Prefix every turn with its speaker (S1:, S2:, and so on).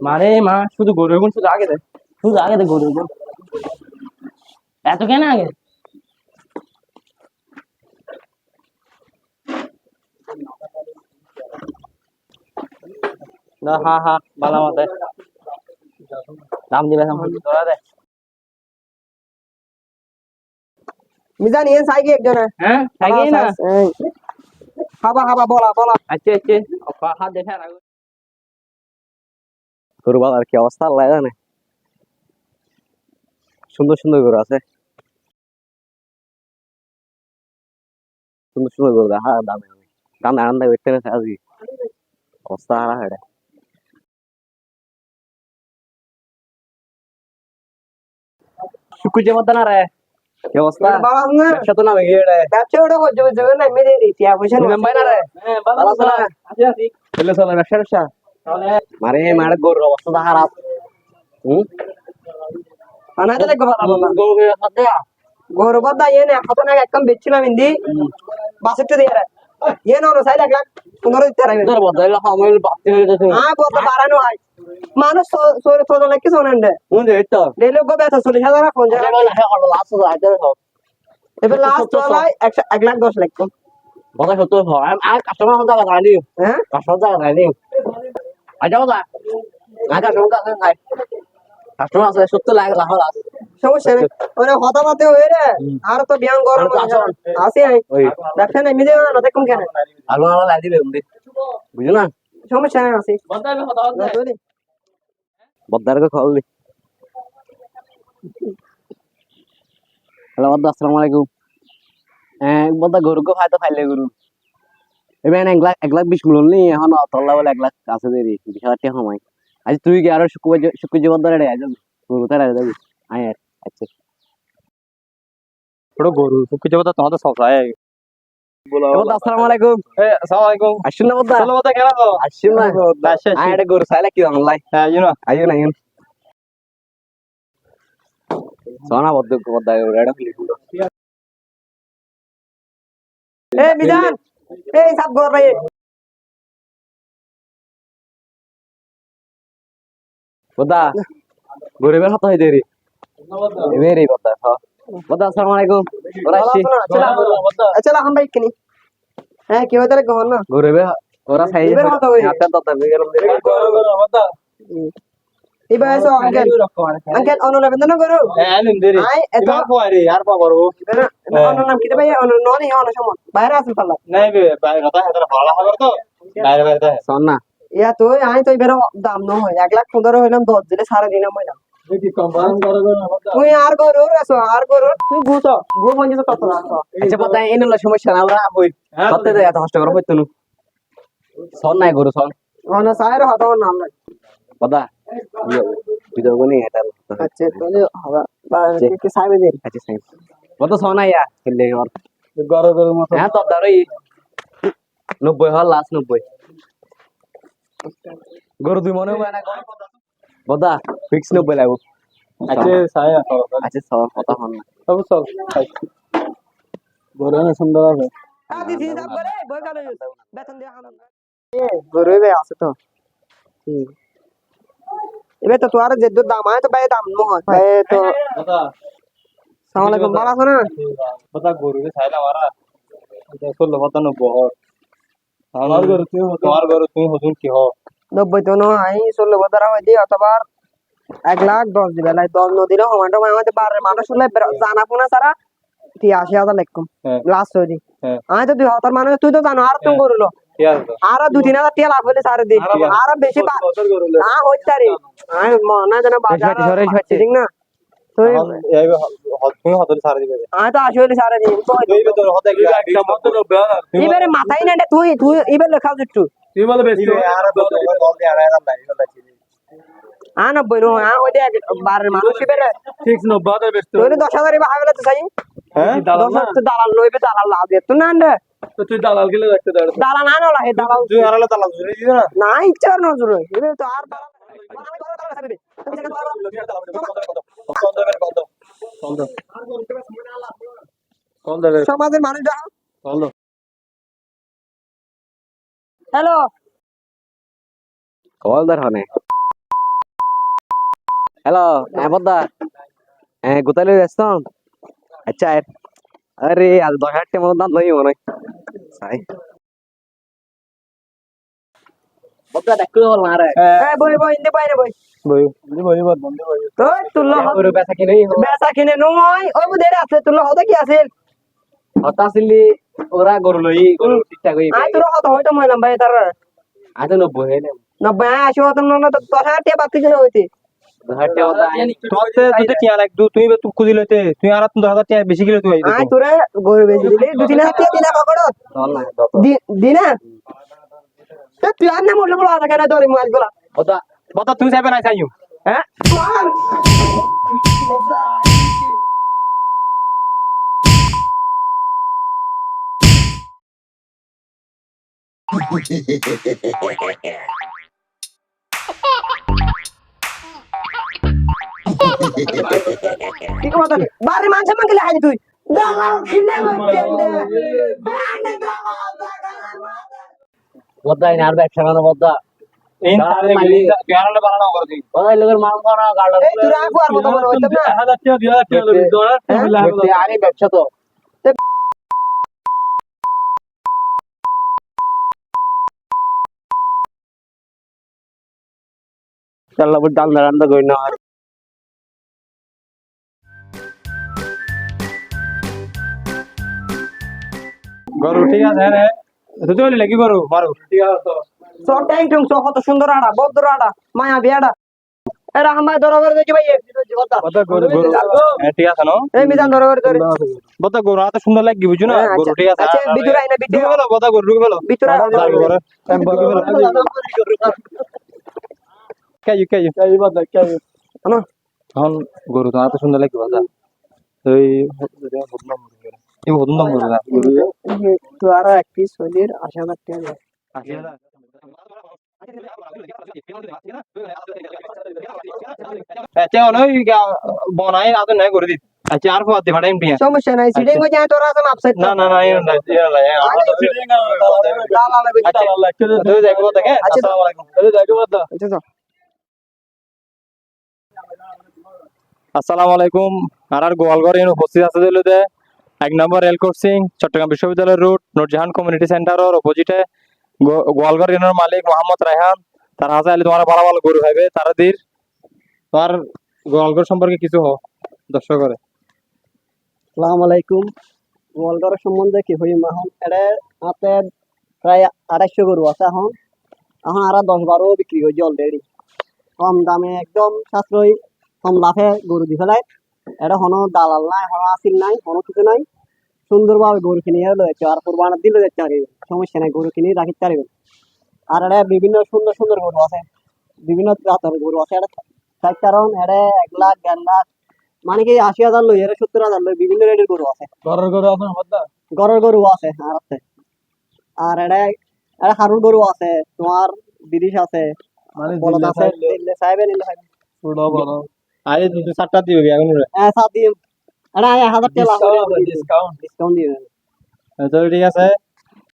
S1: মারে মা শুধু গরুর গুণ শুধু আগে দে, শুধু আগে দে গরুর গুণ। এত কেন আগে? না হা হা বালা মতে দাম দিবে তোরা দে।
S2: মিজান ইয়ে সাইকে একজন
S1: হ্যাঁ থাকি না
S2: হাবা হাবা বলা বলা
S1: আচ্ছা আচ্ছা হাত দেখে রাখো।
S3: গরু বাজার কি অবস্থা আল্লাহ জানে। সুন্দর সুন্দর গরু আছে, সুন্দর সুন্দর গরু দেখা দামে দামে আনন্দ করতে না আজকে অবস্থা হারা হেডে।
S1: শুকুজে মত না রে
S3: কি অবস্থা?
S2: বাবা না
S3: ব্যবসা তো না ভেঙে রে।
S2: ব্যবসা ওটা করছে জগৎ না মেরে দিছি পয়সা
S3: নিলাম ভাই না রে।
S1: হ্যাঁ ভালো
S3: ভালো আছে না?
S1: আছি আছি
S3: চলে চলে ব্যবসা ব্যবসা
S1: তাহলে
S3: মারে মারে গরুর অবস্থা তো খারাপ।
S2: আনা তাহলে
S1: গরু সাথে
S2: গরু বাদা ইয়ে না কত না একদম বেচছিলাম ইন্দি 62 দিয়ে রে ইয়ে না সাইড 1 লাখ 15 দিতে রাখবে
S1: তোর বদলে আমার বাতি হয়ে গেছে।
S2: হ্যাঁ বদলা বাড়ানো হয় মানুষ সোরে সোরে নাকি শোনেন রে
S1: কোন রে তো
S2: ডেলি গো বেতা 40,000 ফোন যা
S1: লাস্ট আইতে সব
S2: এবার লাস্ট চলাই 1 লাখ 10 লাখ
S1: বদলে হতো হয় আর কাস্টমার হতো কথা নি
S2: হ্যাঁ
S1: কাস্টমার কথা নি আচ্ছা বদা আগা সঙ্গে আছে ভাই কাস্টমার আছে 70 লাখ লাখ লাখ
S2: সমস্যা নেই ওরে হতামাতে হয়ে রে আর তো বিয়ান গরম আসি আই ব্যবসা নাই মিদে না দেখুন কেন
S1: আলু আলু লাই দিবে উন্দি বুঝো না
S2: সমস্যা নাই আসি
S1: বদা আমি কথা বলতে
S3: বদ্দার কে খল দি। হ্যালো বদ্দা আসসালামু আলাইকুম। বদ্দা গরু কো ফায়দা ফাইলে গরু এবার 1 লাখ 20 মিলিয়ন নি এখন তল্লা বলে 1 লাখ আছে দেরি 20,000 টাকা সময় আজ তুই কি আরো শুকুজে বদ্দারে রে আজ গরু তারা যাবি আয় আর আচ্ছা
S1: বড় গরু শুকুজে বদা তোমাদের সব রায় বলো
S3: বদ্দা আসসালামু আলাইকুম।
S1: আসসালামু আলাইকুম
S3: আসুন না বদ্দা
S1: চলো বদা কেন তো
S3: আসুন না আয় এটা গরু চাইলে কি অনলাইন
S1: হ্যাঁ ইউ নো
S3: আইও না ইউন সোনা বদ্দা রেডা
S2: এ বিধান এই সব গর ভাই
S3: বদ্দা গরিবের হাত হই দেরি এবেরি বদ্দা হ্যাঁ বদ্দা আসসালামু আলাইকুম ওরা আসি
S2: চলা हम भाई किनी है কি হতে রে গহন না
S3: গরিবের ওরা সাই
S2: গরিবের হাত হই
S3: হাতে দত্তা বিগেলম দেরি
S2: এবার এসো আঙ্কেল অন্য না বেদনা করো
S1: হ্যাঁ নিম দেরি
S2: আই এত
S1: এবার কোয়ারি আর পা করব
S2: অন্য নাম কি ভাই অন্য ননি অন্য সমন বাইরে আসল পাল্লা
S1: নাই বে বাইরে কথা হাতে ভালো হবে তো বাইরে বাইরে
S3: সোনা
S2: ইয়া তো আই তো এবার দাম ন হয় 1 লাখ 15 হইলাম 10 দিলে সারা দিন হইলাম
S1: দেখি কম্বাইন করো
S2: তুই আর করো এসো আর করো তুই গুতো গো মঞ্জে তো কত না
S3: আচ্ছা বদ্দা এনলা সমস্যা না আমরা বই কত দে এত কষ্ট করে হইতো সোন নাই গরু সোন
S2: অন্য সাইর হাত নাম না
S3: বদ্দা ভিডিও কোনি এটা
S2: আচ্ছা তাহলে হবে বা কি সাইবে দে
S3: আচ্ছা সাই বদ্দা সোনা ইয়া খেললে আর
S1: গরো গরো মত
S3: হ্যাঁ তো দাঁড়াই 90 হল লাস্ট 90 গরু দুই মনে হয় না বদা ফিক্স 90 লাগবো
S1: আচ্ছা সায়া
S3: আচ্ছা সব কথা হন না
S1: সব সব গরো না সুন্দর আছে
S2: আ দিদি দাম করে বই কালো বেতন দিয়ে হাম এ গরুবে আছে তো এবে তো তোর যে দাম আয় তো ভাই দাম ন হয় ভাই তো
S1: দাদা
S2: আসসালামু আলাইকুম বাবা শোনা
S1: দাদা গরু কে ছাইলা মারা এটা 16 পতা 90 হ আমার গরু তুই তোমার গরু তুমি হুজুর কি হও
S2: 90 তো ন আই 16 বদরা হয় দি অথবা 1 লাখ 10 দিবে লাই 10 ন দিলে হমাটো আমাদের বারে মানুষ হলে জানা পোনা সারা 83,000 লাখ লাস্ট হই দি আই তো 2000 মানুষ তুই তো জানো আর তুমি গরুলো আর 2-3,000 টাকা লাভ হলে সারে দি আর বেশি হ্যাঁ হইতারি আই না জানা বাজার ঠিক না তো
S1: এই তুমি হতরে সারা দিবে
S2: আই তো আসলে সারে দি
S1: তুই তো হতে একটা মত হবে না
S2: এবারে মাথায় না তুই এবার লেখাও একটু
S1: তুই বলে বেশি আর বল দিয়ে আর আর নাই
S2: আ 90 নো আ ওই দেখ বারের মানুষ এবারে
S1: 690 এর বেশি
S2: তোরে 10,000 এ ভাগলে তো চাই
S1: হ্যাঁ দালাল না
S2: তো দালাল লইবে দালাল লাভ দিত না না
S1: তো তুই দালাল গেলে রাখতে দাও
S2: দালাল না না হে দালাল
S1: তুই আরালে দালাল জুড়ে দিবি না
S2: না ইচ্ছা না জুড়ে এবারে তো আর দালাল সমাজের মানুষ হ্যালো
S3: কল দর হনে হ্যালো বদ্দা কোথায় লই ব্যস্ত আচ্ছা আরে আজ 10,000 টাকা মতো দাম লই মনে হয় সাই বদ্দা দেখো না রে
S2: বই বই ইন্দে বাইরে বই
S1: বই বই বই বন্ধ বই
S2: তো তুলো
S3: ওরে বেচা কিনে
S2: বেচা কিনে নয় ওই বুদের আছে তুলো হতে কি আছে
S3: হতা আসলি ওরা গরু লই গরু ঠিকঠাক হই
S2: আই তোর হতে হয়তো মই নাম ভাই তার
S3: আজ 90 হইলে
S2: 90 80 হতো না তো 10,000 টাকা বাতি ছিল হইতে
S3: 10,000 টাকা মতো আইনি
S1: তোতে তুই টিয়া লাগ তুই তুই কুদি লইতে তুই আর 10,000 টাকা বেশি কিলো তুই
S2: আই তোরে গরু বেচি দিলি 2-3 হাজার টাকা দিনা ককড়ত দিনা তুই আর না মরলে বলা থাকে না তোর মাল গুলা
S3: বদ্দা
S1: বতা তুই যাবে না চাইও
S2: হ্যাঁ কি কথা বারে মানছে মানকে হাই তুই দাঁড়াও খিলে মতে
S3: বদ্দা আর ব্যবসা না বদ্দা
S1: এই তারে গলি প্যারালে বানানো করে দিই
S3: ওই লোকের মাল খাওয়া গাড়া
S2: এই তুই রাখো আর মত বড় হইতো না
S1: 1000 টাকা 2000 টাকা লবি তোরা
S3: আরে ব্যবসা তো চাল্লা বড় দাম দাঁড়ান কই না
S1: গরু ঠিক আছে রে তুই বলি লাগি গরু মারু ঠিক আছে তো
S2: সব টাইম টুম সব কত সুন্দর আড়া বদ্র আড়া মায়া বিয়াড়া এরা আমায় ধরবার দেখি ভাই
S1: বতা গরু গরু ঠিক আছে না
S2: এই মিজান ধরবার ধরে
S1: বতা গরু এত সুন্দর লাগি বুঝু না গরু ঠিক আছে
S2: আচ্ছা বিদুর আইনা বিদুর
S1: ঢুকে গেল বতা গরু ঢুকে গেল
S2: বিদুর
S1: কাই বতা কাই
S2: হ্যালো
S1: এখন গরু তো এত সুন্দর লাগি বতা এই হদনাম এই হদনাম গরু না গরু
S2: তো আর এক পিস হলির আশা করতে হবে
S1: আচ্ছা ওই বনাই আদে নাই করে দিত আচ্ছা আর ফাতে ফাটাইম টিয়া
S2: সমস্যা নাই সিডিং হয়ে যায় তোরা সব আপসেট
S1: না না না এই না আমার তো ফিটিং না আচ্ছা আল্লাহ তুই দেখো দেখে আসসালামু আলাইকুম এই দেখো বদা
S2: আচ্ছা
S1: আসসালামু আলাইকুম আর গোয়ালঘর এর উপস্থিত আছে দিলতে 1 নম্বর রেল ক্রসিং চট্টগ্রাম বিশ্ববিদ্যালয় রোড নূরজাহান কমিউনিটি সেন্টারের অপোজিটে গোয়ালঘর এর মালিক মোহাম্মদ রায়হান তার হাতে আলি তোমার ভালো ভালো গরু হবে তারা দির তোমার গোয়ালঘর সম্পর্কে কিছু হ দর্শক করে
S2: আসসালামু আলাইকুম গোয়ালঘর সম্বন্ধে কি হই মাহন এড়ে হাতে প্রায় 250 গরু আছে এখন এখন আর 10-12 বিক্রি হয়ে অলরেডি কম দামে একদম সাশ্রয়ী কম লাভে গরু দি ফেলায় এটা হনো দালাল নাই হনো আসিল নাই হনো কিছু নাই সুন্দরভাবে গরু কিনে লয়েছে আর কোরবানি দিলে যেতে পারি সমস্যা নাই গরু কিনে রাখতে পারবে আর এটা বিভিন্ন সুন্দর সুন্দর গরু আছে বিভিন্ন জাতের গরু আছে এটা তার কারণ এটা 1 লাখ 1.5 লাখ মানে কি 80,000 লই এর 70,000 লই বিভিন্ন রেটের গরু আছে
S1: ঘরের গরু আছে বদা
S2: গরুর গরু আছে আর আছে আর এটা এটা হারুর গরু আছে তোমার বিদেশ আছে
S1: মানে
S2: বলদ আছে দিলে সাহেবে নিলে হয়
S1: ছোট বড় আরে তুই 7টা দিবি এখন রে
S2: সাত দিন এটা 1000 টাকা লাভ
S1: ডিসকাউন্ট
S2: ডিসকাউন্ট দিবেন
S1: তো ঠিক আছে